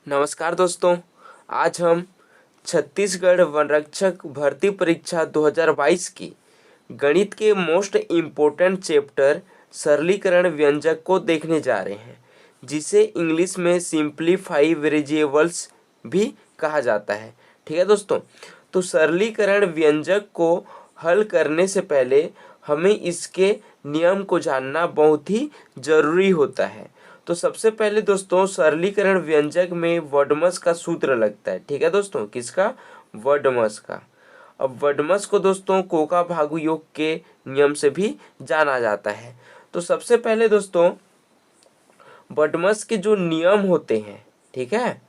नमस्कार दोस्तों। आज हम छत्तीसगढ़ वनरक्षक भर्ती परीक्षा 2022 की गणित के मोस्ट इम्पोर्टेंट चैप्टर सरलीकरण व्यंजक को देखने जा रहे हैं, जिसे इंग्लिश में सिंप्लीफाई वेरिएबल्स भी कहा जाता है। ठीक है दोस्तों, तो सरलीकरण व्यंजक को हल करने से पहले हमें इसके नियम को जानना बहुत ही ज़रूरी होता है। तो सबसे पहले दोस्तों सरलीकरण व्यंजक में वर्डमस का सूत्र लगता है। ठीक है दोस्तों, किसका? वर्डमस का। अब वर्डमस को दोस्तों कोका भागु योग के नियम से भी जाना जाता है। तो सबसे पहले दोस्तों वर्डमस के जो नियम होते हैं, ठीक है,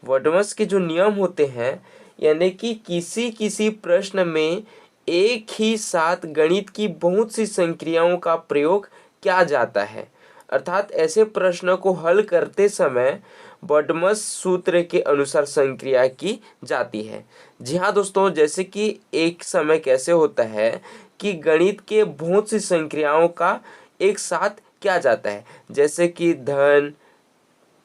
वर्डमस के जो नियम होते हैं, यानी कि किसी किसी प्रश्न में एक ही साथ गणित की बहुत सी संक्रियाओं का प्रयोग किया जाता है, अर्थात ऐसे प्रश्नों को हल करते समय वर्डमस सूत्र के अनुसार संक्रिया की जाती है। जी हाँ दोस्तों, जैसे कि एक समय कैसे होता है कि गणित के बहुत सी संक्रियाओं का एक साथ किया जाता है, जैसे कि धन,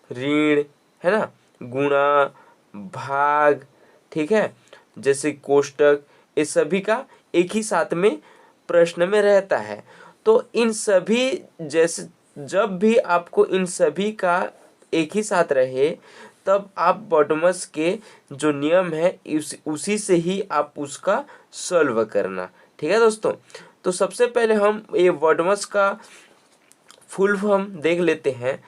ऋण, है ना, गुणा, भाग, ठीक है, जैसे कोष्टक, ये सभी का एक ही साथ में प्रश्न में रहता है। तो इन सभी जैसे जब भी आपको इन सभी का एक ही साथ रहे, तब आप वर्डमस के जो नियम है उसी से ही आप उसका सॉल्व करना। ठीक है दोस्तों, तो सबसे पहले हम ये वर्डमस का फुल फॉर्म देख लेते हैं।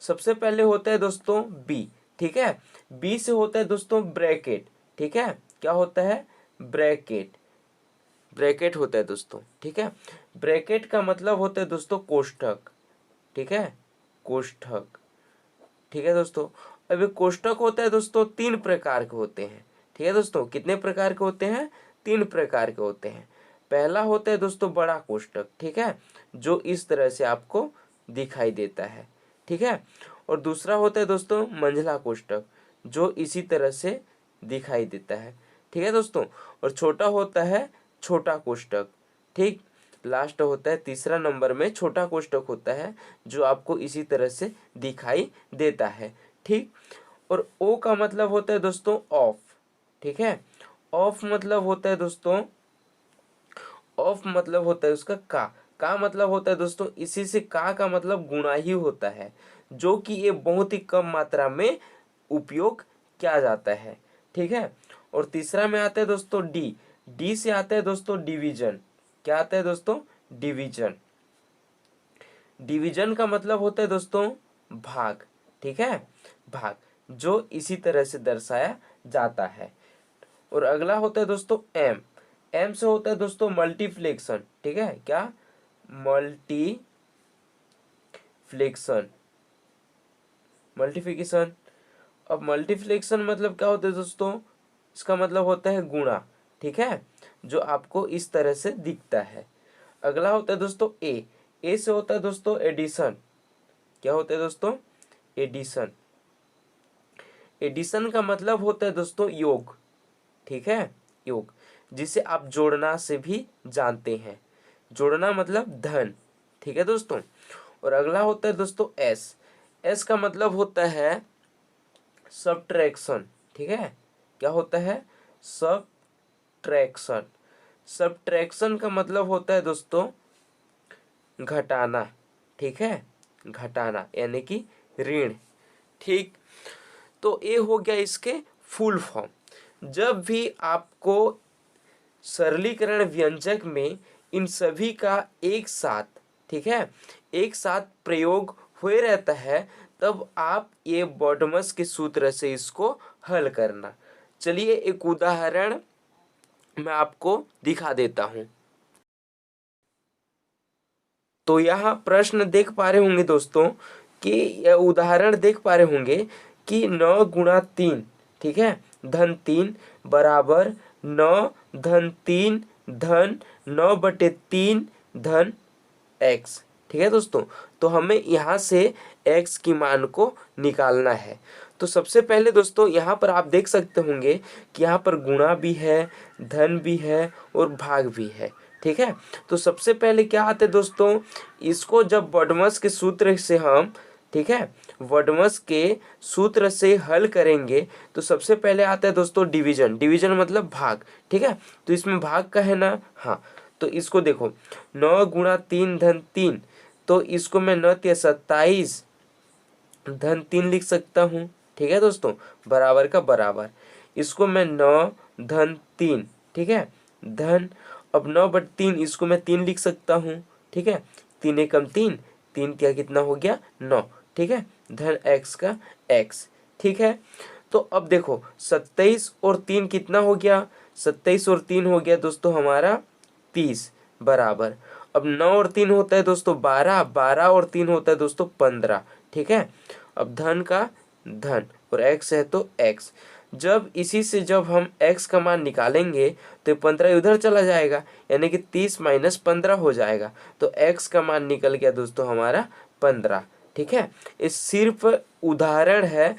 सबसे पहले होता है दोस्तों बी। ठीक है, बी से होता है दोस्तों ब्रैकेट। ठीक है, क्या होता है? ब्रैकेट। ब्रैकेट होता है दोस्तों। ठीक है, ब्रैकेट का मतलब होता है दोस्तों कोष्ठक। ठीक है, कोष्ठक। ठीक है दोस्तों, अब ये कोष्ठक होता है दोस्तों तीन प्रकार के होते हैं। ठीक है दोस्तों, कितने प्रकार के होते हैं? तीन प्रकार के होते हैं। पहला होता है दोस्तों बड़ा कोष्ठक, ठीक है, जो इस तरह से आपको दिखाई देता है। ठीक है, और दूसरा होता है दोस्तों मंझला कोष्ठक, जो इसी तरह से दिखाई देता है। ठीक है दोस्तों, और छोटा होता है छोटा कोष्ठक। ठीक, लास्ट होता है तीसरा नंबर में छोटा कोष्ठक होता है, जो आपको इसी तरह से दिखाई देता है। ठीक, और ओ का मतलब होता है दोस्तों ऑफ। ठीक है, ऑफ मतलब होता है दोस्तों, ऑफ मतलब होता है उसका का मतलब होता है दोस्तों, इसी से का मतलब गुणा ही होता है, जो कि ये बहुत ही कम मात्रा में उपयोग किया जाता है। ठीक है, और तीसरा में आता है दोस्तों डी। डी से आता है दोस्तों डिवीजन। क्या आता है दोस्तों? डिवीजन। डिवीजन का मतलब होता है दोस्तों भाग। ठीक है, भाग, जो इसी तरह से दर्शाया जाता है। और अगला होता है दोस्तों एम। एम से होता है दोस्तों मल्टीप्लेक्शन। ठीक है, क्या? मल्टीप्लेक्शन, मल्टीप्लिकेशन। अब मल्टीप्लेक्शन मतलब क्या होता है दोस्तों? इसका मतलब होता है गुणा। ठीक है, जो आपको इस तरह से दिखता है। अगला होता है दोस्तों ए। ए से होता है दोस्तों एडिशन। क्या होता है दोस्तों? एडिशन। एडिशन का मतलब होता है दोस्तों योग। ठीक है, योग, जिसे आप जोड़ना से भी जानते हैं। जोड़ना मतलब धन। ठीक है दोस्तों, और अगला होता है दोस्तों एस। एस का मतलब होता है सब्ट्रैक्शन। ठीक है, क्या होता है? सब्ट्रैक्शन। सब्ट्रैक्शन का मतलब होता है दोस्तों घटाना। ठीक है, घटाना यानी कि ऋण। ठीक, तो ये हो गया इसके फुल फॉर्म। जब भी आपको सरलीकरण व्यंजक में इन सभी का एक साथ, ठीक है, एक साथ प्रयोग हुए रहता है, तब आप ये बॉडमस के सूत्र से इसको हल करना। चलिए एक उदाहरण मैं आपको दिखा देता हूँ। तो यहाँ प्रश्न देख पा रहे होंगे दोस्तों कि यह उदाहरण देख पा रहे होंगे कि 9 × 3, ठीक है, धन 3 बराबर 9 धन 3 धन 9/3 धन x। ठीक है दोस्तों, तो हमें यहाँ से x की मान को निकालना है। तो सबसे पहले दोस्तों यहाँ पर आप देख सकते होंगे कि यहाँ पर गुणा भी है, धन भी है और भाग भी है। ठीक है, तो सबसे पहले क्या आता है दोस्तों, इसको जब बॉडमस के सूत्र से हम, ठीक है। वर्डमस के सूत्र से हल करेंगे तो सबसे पहले आता है दोस्तों डिवीजन। डिवीजन मतलब भाग, ठीक है। तो इसमें भाग का है ना, हाँ। तो इसको देखो 9 गुणा 3 धन 3, तो इसको मैं 9 तिया 27 धन 3 लिख सकता हूँ, ठीक है दोस्तों, बराबर का बराबर। इसको मैं 9 धन 3, ठीक है, धन, अब 9/3 इसको मैं 3 लिख सकता हूँ, ठीक है। 3 एकम 3, 3 तिया कितना हो गया 9, ठीक है, धन x का x, ठीक है। तो अब देखो 27 और 3 कितना हो गया, 27 और 3 हो गया दोस्तों हमारा 30, बराबर। अब 9 और 3 होता है दोस्तों 12, 12 और 3 होता है दोस्तों 15, ठीक है। अब धन का धन और x है तो x, जब इसी से जब हम x का मान निकालेंगे तो 15 उधर चला जाएगा, यानी कि 30 माइनस 15 हो जाएगा, तो x का मान निकल गया दोस्तों हमारा 15, ठीक है। ये सिर्फ उदाहरण है,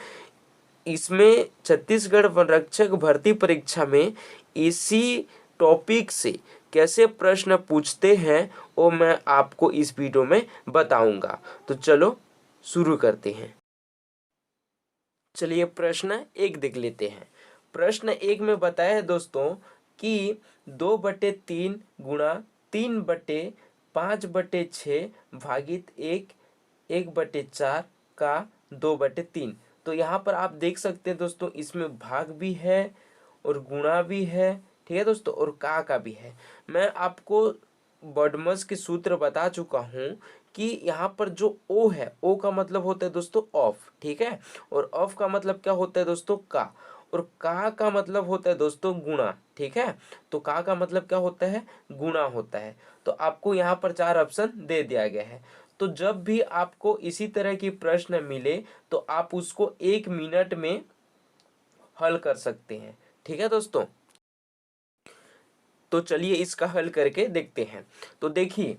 इसमें छत्तीसगढ़ वन रक्षक भर्ती परीक्षा में इसी टॉपिक से कैसे प्रश्न पूछते हैं वो मैं आपको इस वीडियो में बताऊंगा। तो चलो शुरू करते हैं। चलिए प्रश्न 1 देख लेते हैं। प्रश्न 1 में बताया है दोस्तों कि 2/3 गुणा 3/5/6 भागित 1/4 का 2/3। तो यहाँ पर आप देख सकते हैं दोस्तों, इसमें भाग भी है और गुणा भी है, ठीक है दोस्तों, और का भी है। मैं आपको बॉडमस के सूत्र बता चुका हूँ कि यहाँ पर जो ओ है, ओ का मतलब होता है दोस्तों ऑफ, ठीक है, और ऑफ का मतलब क्या होता है दोस्तों का, और का मतलब होता है दोस्तों गुणा, ठीक है। तो का मतलब क्या होता है, गुणा होता है। तो आपको यहाँ पर 4 ऑप्शन दे दिया गया है। तो जब भी आपको इसी तरह की प्रश्न मिले तो आप उसको 1 मिनट में हल कर सकते हैं, ठीक है दोस्तों। तो चलिए इसका हल करके देखते हैं। तो देखिए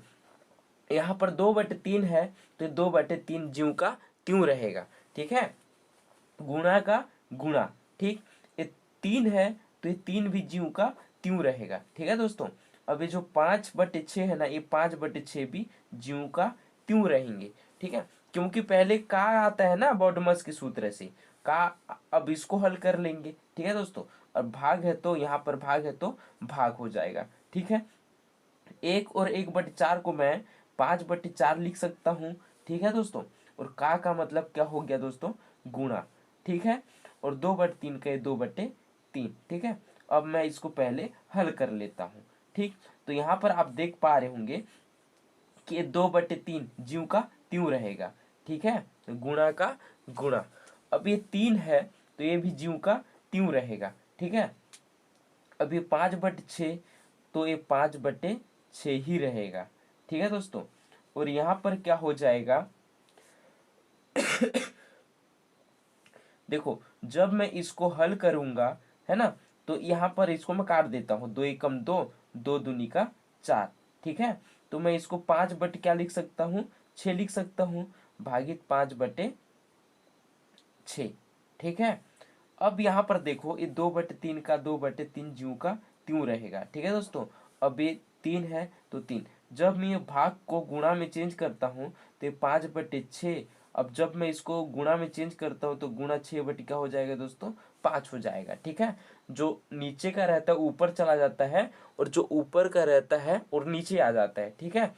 यहाँ पर 2/3 है, तो 2/3 ज्यों का त्यों रहेगा, ठीक है। गुणा का गुणा, ठीक। ये 3 है तो ये 3 भी ज्यों का त्यों रहेगा, ठीक है दोस्तों। अब ये जो 5/6 है ना, ये 5/6 भी ज्यों का त्यों रहेंगे, ठीक है। क्योंकि पहले का आता है ना बॉडमस के सूत्र से का, अब इसको हल कर लेंगे, ठीक है दोस्तों। और भाग है तो यहाँ पर भाग है तो भाग हो जाएगा, ठीक है। 1 और 1/4 को मैं 5/4 लिख सकता हूँ, ठीक है दोस्तों। और का मतलब क्या हो गया दोस्तों, गुणा, ठीक है। और 2/3 का 2/3, ठीक है। अब मैं इसको पहले हल कर लेता हूँ, ठीक। तो यहाँ पर आप देख पा रहे होंगे कि ये 2/3 ज्यों का त्यों रहेगा, ठीक है, गुणा का गुणा। अब ये 3 है तो ये भी ज्यों का त्यों रहेगा, ठीक है। अब ये 5/6 तो ये 5/6 ही रहेगा, ठीक है दोस्तों। और यहाँ पर क्या हो जाएगा देखो जब मैं इसको हल करूंगा, है ना, तो यहाँ पर इसको मैं काट देता हूँ, 2 एकम 2, 2 दूनी का 4, ठीक है। तो मैं इसको 5 क्या लिख सकता हूँ, 6 लिख सकता हूँ, भागित 5/6, ठीक है। अब यहाँ पर देखो ये 2/3 का 2/3 ज्यों का त्यों रहेगा, ठीक है दोस्तों। अब ये 3 है तो 3, जब मैं ये भाग को गुणा में चेंज करता हूँ तो ये 5/6, अब जब मैं इसको गुणा में चेंज करता हूँ तो गुणा 6 क्या हो जाएगा दोस्तों, 5 हो जाएगा, ठीक है। जो नीचे का रहता है ऊपर चला जाता है, और जो ऊपर का रहता है और नीचे आ जाता है, ठीक है।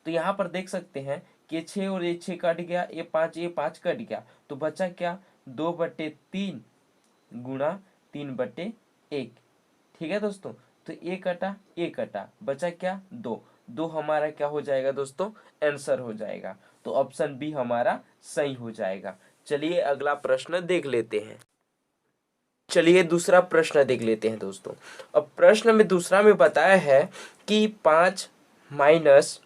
तो यहाँ पर देख सकते हैं कि ये 6 और ये 6 कट गया, ये 5 कट गया, तो बचा क्या, 2/3 गुणा 3/1, ठीक है दोस्तों। तो एक कटा बचा क्या, 2, 2 हमारा क्या हो जाएगा दोस्तों, आंसर हो जाएगा। तो ऑप्शन बी हमारा सही हो जाएगा। चलिए अगला प्रश्न देख लेते हैं। चलिए दूसरा प्रश्न देख लेते हैं दोस्तों। अब प्रश्न में दूसरा में बताया है कि 5 माइनस,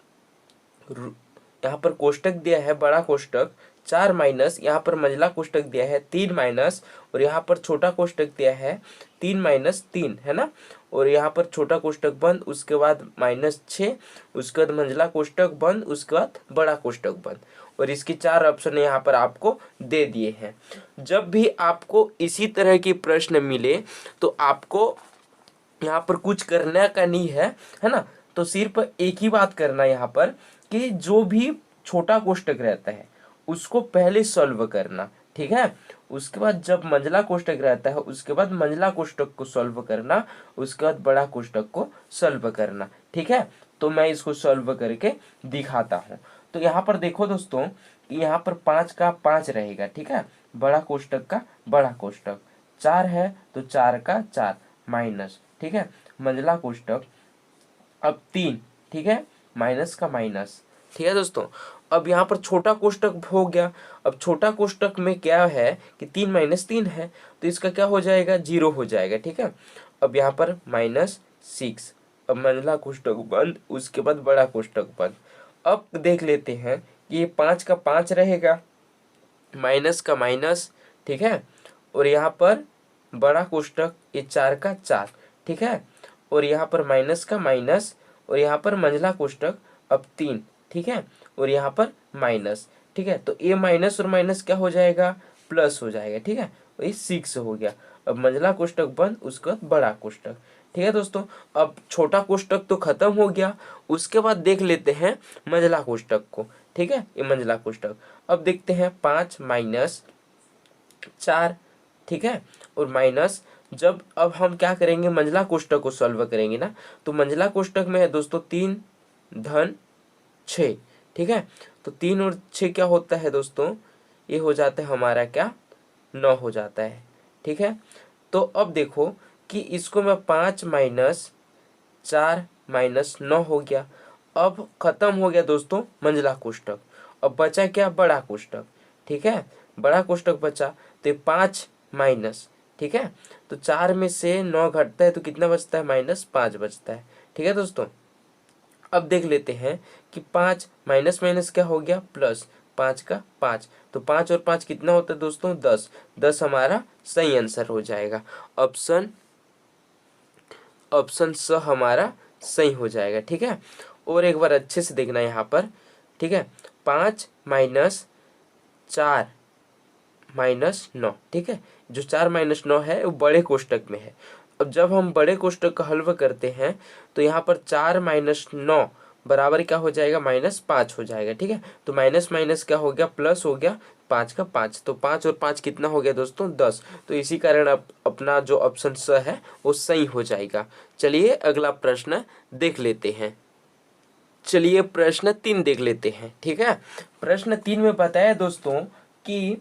यहाँ पर कोष्टक दिया है बड़ा कोष्टक, 4 माइनस, यहाँ पर मंझला कोष्टक दिया है 3 माइनस, और यहाँ पर छोटा कोष्टक दिया है 3 माइनस 3, है ना। और यहाँ पर छोटा कोष्टक बंद, उसके बाद -6, उसके बाद मंझला कोष्टक बंद, उसके बाद बड़ा कोष्टक बंद, और इसके 4 ऑप्शन यहाँ पर आपको दे दिए हैं। जब भी आपको इसी तरह की प्रश्न मिले तो आपको यहाँ पर कुछ करने का नहीं है ना। तो सिर्फ एक ही बात करना यहाँ पर कि जो भी छोटा कोष्टक रहता है उसको पहले सॉल्व करना, ठीक है। उसके बाद जब मंझला कोष्टक रहता है उसके बाद मंझला कोष्टक को सॉल्व करना, उसके बाद बड़ा कोष्टक को सॉल्व करना, ठीक है। तो मैं इसको सॉल्व करके दिखाता हूँ। तो यहाँ पर देखो दोस्तों कि यहाँ पर 5 का 5 रहेगा, ठीक है, बड़ा कोष्टक का बड़ा कोष्टक, 4 है तो 4 का 4 माइनस, ठीक है, मंझला कोष्टक अब 3, ठीक है, माइनस का माइनस, ठीक है दोस्तों। अब यहाँ पर छोटा कोष्टक हो गया। अब छोटा कोष्टक में क्या है कि 3 माइनस 3 है, तो इसका क्या हो जाएगा, 0 हो जाएगा, ठीक है। अब यहाँ पर -6, अब मंझला कोष्टक बंद, उसके बाद बड़ा कोष्टक बंद। अब देख लेते हैं कि ये 5 का 5 रहेगा, माइनस का माइनस, ठीक है, और यहाँ पर बड़ा कोष्टक ये 4 का 4, ठीक है, और यहाँ पर माइनस का माइनस, और यहाँ पर मंझला कोष्टक अब 3, ठीक है, और यहाँ पर माइनस, ठीक है। तो ये माइनस और माइनस क्या हो जाएगा, प्लस हो जाएगा, ठीक है, और ये 6 हो गया। अब मंझला कोष्टक बंद, उसके बाद बड़ा कोष्टक, ठीक है दोस्तों। अब छोटा कोष्टक तो खत्म हो गया, उसके बाद देख लेते हैं मंझला कोष्टक को, ठीक है, ये मंझला कोष्टक। अब देखते हैं 5 माइनस 4, ठीक है, और माइनस, जब अब हम क्या करेंगे, मंझला कोष्टक को सॉल्व करेंगे ना, तो मंझला कोष्टक में है दोस्तों 3 धन 6, ठीक है। तो 3 और 6 क्या होता है दोस्तों, ये हो जाता है हमारा क्या, 9 हो जाता है, ठीक है। तो अब देखो कि इसको मैं 5 माइनस 4 माइनस 9 हो गया। अब खत्म हो गया दोस्तों मंझला कोष्टक, अब बचा क्या, बड़ा कोष्टक, ठीक है, बड़ा कोष्टक बचा। तो ये 5 माइनस, ठीक है, तो 4 में से 9 घटता है तो कितना बचता है, -5 बचता है, ठीक है दोस्तों। अब देख लेते हैं कि 5 माइनस माइनस क्या हो गया, प्लस, 5 का 5, तो 5 और 5 कितना होता है दोस्तों, 10, 10 हमारा सही आंसर हो जाएगा। ऑप्शन ऑप्शन स हमारा सही हो जाएगा, ठीक है। और एक बार अच्छे से देखना यहाँ पर, ठीक है, 5 माइनस 4 माइनस 9, ठीक है, जो 4 माइनस 9 है वो बड़े कोष्टक में है। अब जब हम बड़े कोष्टक का हल करते हैं तो यहाँ पर 4 माइनस 9 बराबर क्या हो जाएगा, -5 हो जाएगा, ठीक है। तो माइनस माइनस क्या हो गया, प्लस हो गया, 5 का 5, तो 5 और 5 कितना हो गया दोस्तों, 10। तो इसी कारण अब अपना जो ऑप्शन स है वो सही हो जाएगा। चलिए अगला प्रश्न देख लेते हैं। चलिए प्रश्न 3 देख लेते हैं, ठीक है। प्रश्न 3 में बताया दोस्तों कि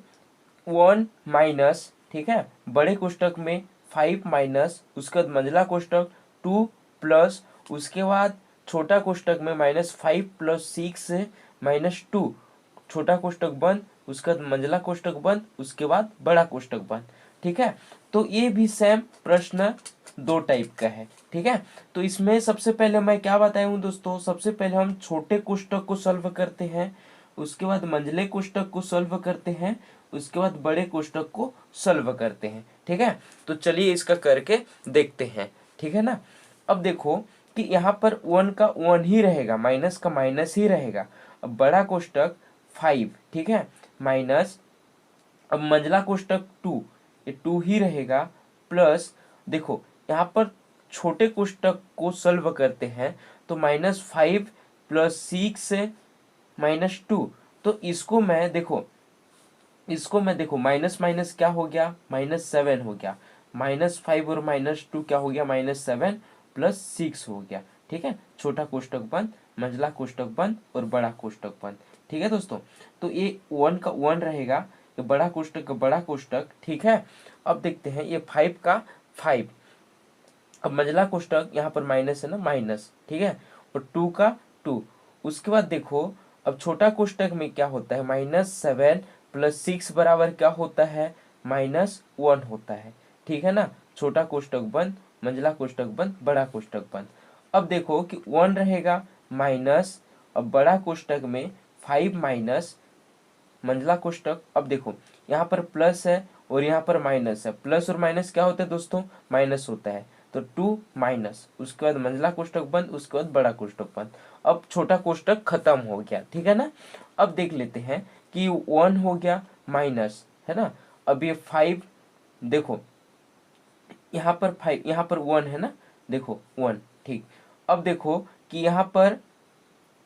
1 माइनस, ठीक है, बड़े कोष्टक में 5 माइनस, उसके बाद मंझला कोष्टक 2 प्लस, उसके बाद छोटा कोष्टक में -5 प्लस 6 -2, छोटा कोष्टक बंद, उसके बाद मंझला कोष्टक बंद, उसके बाद बड़ा कोष्टक बंद, ठीक है। तो ये भी सेम प्रश्न 2 टाइप का है, ठीक है। तो इसमें सबसे पहले मैं क्या बताया हूँ दोस्तों, सबसे पहले हम छोटे कोष्टक को सॉल्व करते हैं, उसके बाद मंझले कोष्टक को सॉल्व करते हैं, उसके बाद बड़े कोष्टक को सॉल्व करते हैं, ठीक है। तो चलिए इसका करके देखते हैं, ठीक है ना। अब देखो कि यहाँ पर 1 का 1 ही रहेगा, माइनस का माइनस ही रहेगा। अब बड़ा कोष्टक 5, ठीक है, माइनस, अब मंझला कोष्टक 2, ये 2 ही रहेगा, प्लस, देखो यहाँ पर छोटे कोष्टक को सॉल्व करते हैं तो -5 प्लस 6 -2, तो इसको मैं देखो माइनस माइनस क्या हो गया, -7 हो गया, -5 और -2 क्या हो गया, -7 प्लस 6 हो गया, ठीक है। छोटा कोष्टक बंद, मंझला कोष्टक बंद और बड़ा कोष्टक बंद, ठीक है दोस्तों। तो ये 1 का 1 रहेगा, ये बड़ा कोष्टक का बड़ा कोष्टक, ठीक है। अब देखते हैं ये 5 का 5, अब मंझला कोष्टक यहाँ पर माइनस है ना, माइनस, ठीक है, और 2 का 2, उसके बाद देखो अब छोटा कोष्टक में क्या होता है, -7 प्लस 6 बराबर क्या होता है, -1 होता है, ठीक है ना। छोटा कोष्टक बंद, मंझला कोष्टक बंद, बड़ा कोष्टक बंद। अब देखो कि 1 रहेगा माइनस, अब बड़ा कोष्टक में 5 माइनस मंझला कोष्टक, अब देखो यहाँ पर प्लस है और यहाँ पर माइनस है, प्लस और माइनस क्या होता है दोस्तों, माइनस होता है, तो 2 माइनस, उसके बाद मंझला कोष्टक बंद, उसके बाद बड़ा कोष्टक बंद। अब छोटा कोष्टक खत्म हो गया, ठीक है ना। अब देख लेते हैं कि 1 हो गया माइनस, है ना। अब ये 5, देखो यहाँ पर 5, यहाँ पर 1 है ना, देखो 1, ठीक। अब देखो कि यहाँ पर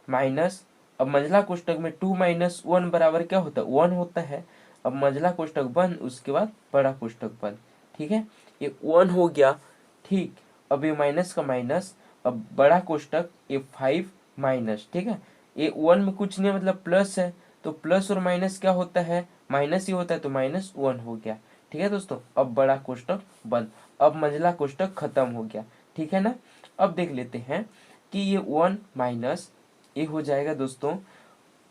माइनस अब मंझला कोष्टक में 2 माइनस 1 बराबर क्या होता है, 1 होता है। अब मंझला कोष्टक बंद, उसके बाद बड़ा कोष्टक बंद। ठीक है, ये 1 हो गया। ठीक, अब ये माइनस का माइनस, अब बड़ा कोष्टक ये 5 माइनस। ठीक है, ये 1 में कुछ नहीं मतलब प्लस है, तो प्लस और माइनस क्या होता है, माइनस ही होता है, तो -1 हो गया। ठीक है दोस्तों, अब बड़ा कोष्टक बंद। अब मंझला कोष्टक खत्म हो गया। ठीक है ना। अब देख लेते हैं कि ये 1 माइनस ये हो जाएगा दोस्तों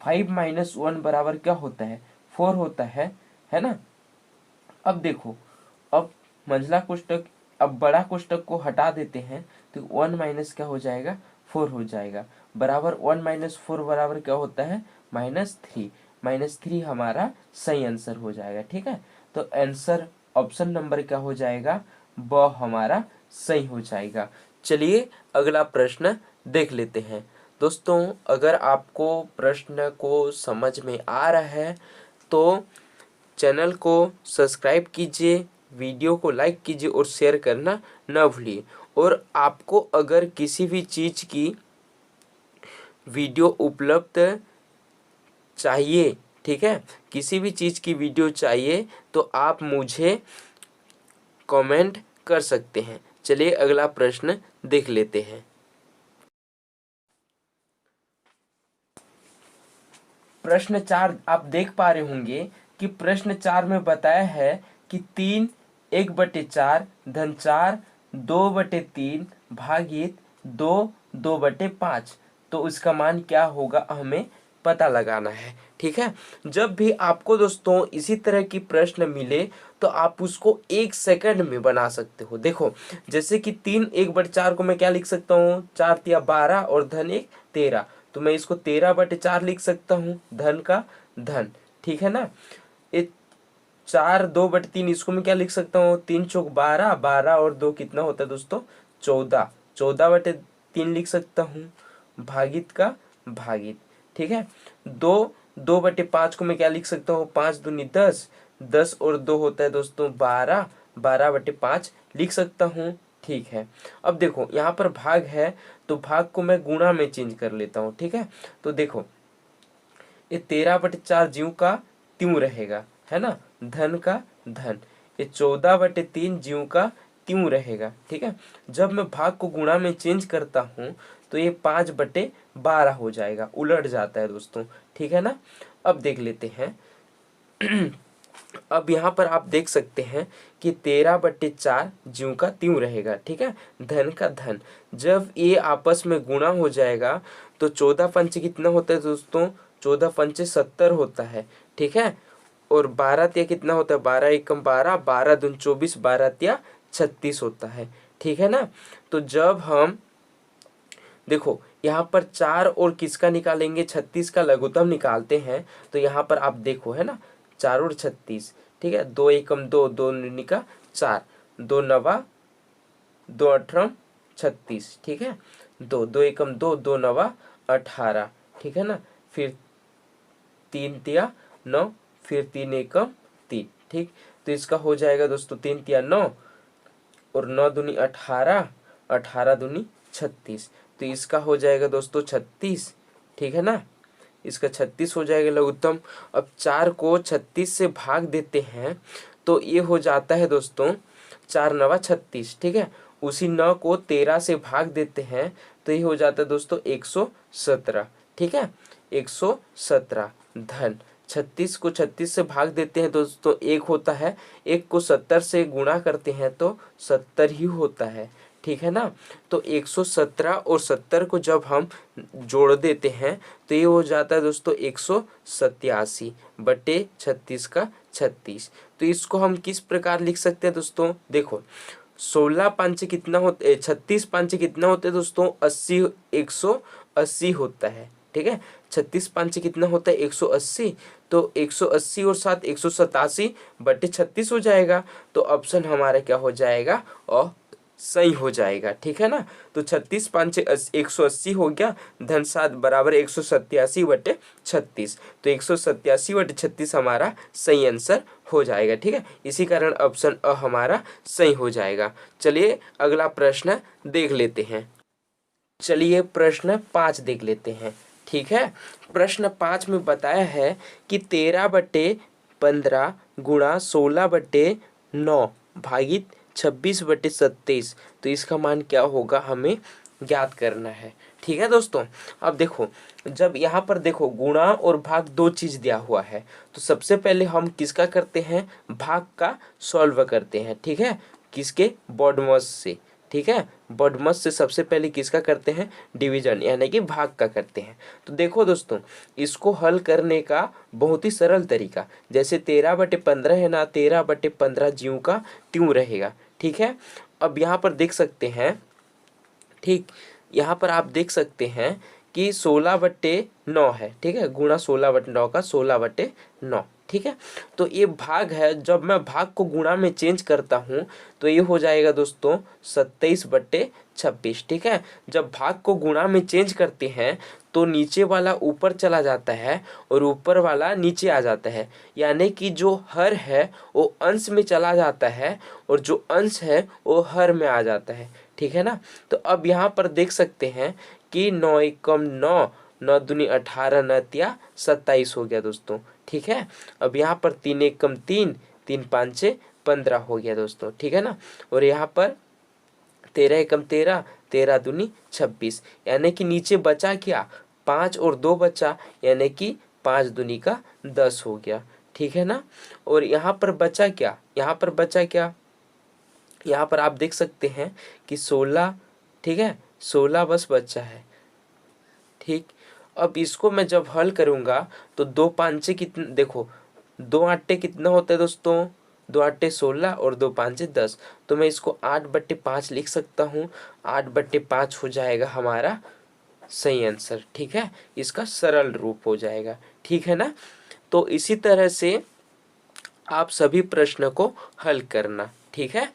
5 माइनस 1 बराबर क्या होता है, 4 होता है ना। अब देखो, अब मंझला कोष्टक, अब बड़ा कोष्टक को हटा देते हैं तो 1 माइनस क्या हो जाएगा, 4 हो जाएगा, बराबर 1 माइनस 4 बराबर क्या होता है, -3। -3 हमारा सही आंसर हो जाएगा। ठीक है, तो आंसर ऑप्शन नंबर क्या हो जाएगा, ब हमारा सही हो जाएगा। चलिए अगला प्रश्न देख लेते हैं। दोस्तों अगर आपको प्रश्न को समझ में आ रहा है तो चैनल को सब्सक्राइब कीजिए, वीडियो को लाइक कीजिए और शेयर करना न भूलिए। और आपको अगर किसी भी चीज़ की वीडियो उपलब्ध चाहिए, ठीक है, किसी भी चीज़ की वीडियो चाहिए तो आप मुझे कमेंट कर सकते हैं। चलिए अगला प्रश्न देख लेते हैं। प्रश्न 4 आप देख पा रहे होंगे कि प्रश्न 4 में बताया है कि 3 1/4 धन 4 2/3 भागित 2 2/5, तो उसका मान क्या होगा हमें पता लगाना है। ठीक है, जब भी आपको दोस्तों इसी तरह की प्रश्न मिले तो आप उसको 1 सेकंड में बना सकते हो। देखो जैसे कि 3 1/4 को मैं क्या लिख सकता हूँ, 4 तिया 12 और धन 1 13, तो मैं इसको 13/4 लिख सकता हूँ, धन का धन। ठीक है ना। ये 4 2/3 इसको मैं क्या लिख सकता हूँ, 3 चौक 12, 12 और 2 कितना होता है दोस्तों, 14, 14/3 लिख सकता हूँ, भागित का भागित। ठीक है, 2 को मैं क्या लिख सकता हूँ, 5 दूनी 10, 10 और 2 होता है दोस्तों 12, 12/5 लिख सकता हूँ। ठीक है, अब देखो यहाँ पर भाग है तो भाग को मैं गुणा में चेंज कर लेता हूँ। ठीक है, तो देखो ये 13/4 ज्यों का त्यों रहेगा, है ना, धन का धन। ये 14/3 ज्यों का त्यों रहेगा। ठीक है, जब मैं भाग को गुणा में चेंज करता हूँ तो ये 5/12 हो जाएगा, उलट जाता है दोस्तों। ठीक है ना। अब देख लेते हैं अब यहाँ पर आप देख सकते हैं कि 13/4 ज्यों का त्यों रहेगा। ठीक है, धन का धन। जब ये आपस में गुणा हो जाएगा तो 14 पंचे कितना होता है दोस्तों, 14 पंचे 70 होता है। ठीक है, और 12 तिया कितना होता है, 12 एकम 12, 12 दून 24, 12 तिया 36 होता है। ठीक है ना। तो जब हम देखो यहाँ पर 4 और किसका निकालेंगे, 36 का लघुत्तम निकालते हैं, तो यहाँ पर आप देखो है ना, 4 और 36। ठीक है, 2 एकम 2, 2 निका 4, 2 नवा 2 अठरम 36। ठीक है, 2 2 एकम 2, 2 नवा 18। ठीक है ना, फिर 3 तिया 9, फिर 3 एकम 3। ठीक, तो इसका हो जाएगा दोस्तों 3 तिया 9 और 9 दूनी 18, 18 दूनी 36, तो इसका हो जाएगा दोस्तों 36। ठीक है ना, इसका 36 हो जाएगा लघुत्तम। अब 4 को 36 से भाग देते हैं तो ये हो जाता है दोस्तों 4 नवा 36। ठीक है, उसी 9 को 13 से भाग देते हैं तो ये हो जाता है दोस्तों 117। ठीक है, 117 धन 36 को 36 से भाग देते हैं दोस्तों 1 होता है, 1 को 70 से गुणा करते हैं तो 70 ही होता है। ठीक है ना, तो 117 और 70 को जब हम जोड़ देते हैं तो ये हो जाता है दोस्तों 187/36 का 36। तो इसको हम किस प्रकार लिख सकते हैं दोस्तों, देखो 16 पंचे कितना होते, 36 पंचे कितना होते हैं दोस्तों, 80, 180 होता है। ठीक है, 36 पंचे कितना होता है, 180, तो 180 और 7 187/36 हो जाएगा। तो ऑप्शन हमारा क्या हो जाएगा, और सही हो जाएगा। ठीक है ना, तो 36 पंचे 180 हो गया, धन 7 बराबर 187/36, तो 187/36 हमारा सही आंसर हो जाएगा। ठीक है, इसी कारण ऑप्शन अ हमारा सही हो जाएगा। चलिए अगला प्रश्न देख लेते हैं। चलिए प्रश्न 5 देख लेते हैं। ठीक है। प्रश्न 5 में बताया है कि 13/15 गुणा 16/9 भागित 26/27, तो इसका मान क्या होगा हमें ज्ञात करना है। ठीक है दोस्तों, अब देखो, जब यहाँ पर देखो गुणा और भाग दो चीज दिया हुआ है, तो सबसे पहले हम किसका करते हैं, भाग का सॉल्व करते हैं। ठीक है, किसके, बॉडमस से। ठीक है, बॉडमस से सबसे पहले किसका करते हैं, डिवीजन यानी कि भाग का करते हैं। तो देखो दोस्तों, इसको हल करने का बहुत ही सरल तरीका, जैसे 13/15 है ना, 13/15 ज्यों का त्यों रहेगा। ठीक है, अब यहाँ पर देख सकते हैं, ठीक, यहाँ पर आप देख सकते हैं कि 16/9 है। ठीक है, गुणा 16/9 का 16/9। ठीक है, तो ये भाग है, जब मैं भाग को गुणा में चेंज करता हूँ तो ये हो जाएगा दोस्तों 27/26। ठीक है, जब भाग को गुणा में चेंज करते हैं तो नीचे वाला ऊपर चला जाता है और ऊपर वाला नीचे आ जाता है, यानी कि जो हर है वो अंश में चला जाता है और जो अंश है वो हर में आ जाता है। ठीक है ना, तो अब यहाँ पर देख सकते हैं कि 9 एकम 9, 9 दूनी 18, 9 तिया 27 हो गया दोस्तों। ठीक है, अब यहाँ पर 3 एकम 3, 3 5 15 हो गया दोस्तों। ठीक है ना, और यहाँ पर 13 एकम 13, 13 दूनी 26, यानी कि नीचे बचा क्या, 5 और 2 बचा, यानी कि 5 दूनी का 10 हो गया। ठीक है ना, और यहाँ पर बचा क्या, यहाँ पर बचा क्या, यहाँ पर आप देख सकते हैं कि 16। ठीक है, 16 बस बचा है। ठीक, अब इसको मैं जब हल करूँगा तो 2 5 कितने, देखो 2 8 कितना होता है दोस्तों, 2 8 16 और 2 5 10, तो मैं इसको 8/5 लिख सकता हूँ। 8/5 हो जाएगा हमारा सही आंसर। ठीक है, इसका सरल रूप हो जाएगा। ठीक है ना, तो इसी तरह से आप सभी प्रश्न को हल करना। ठीक है।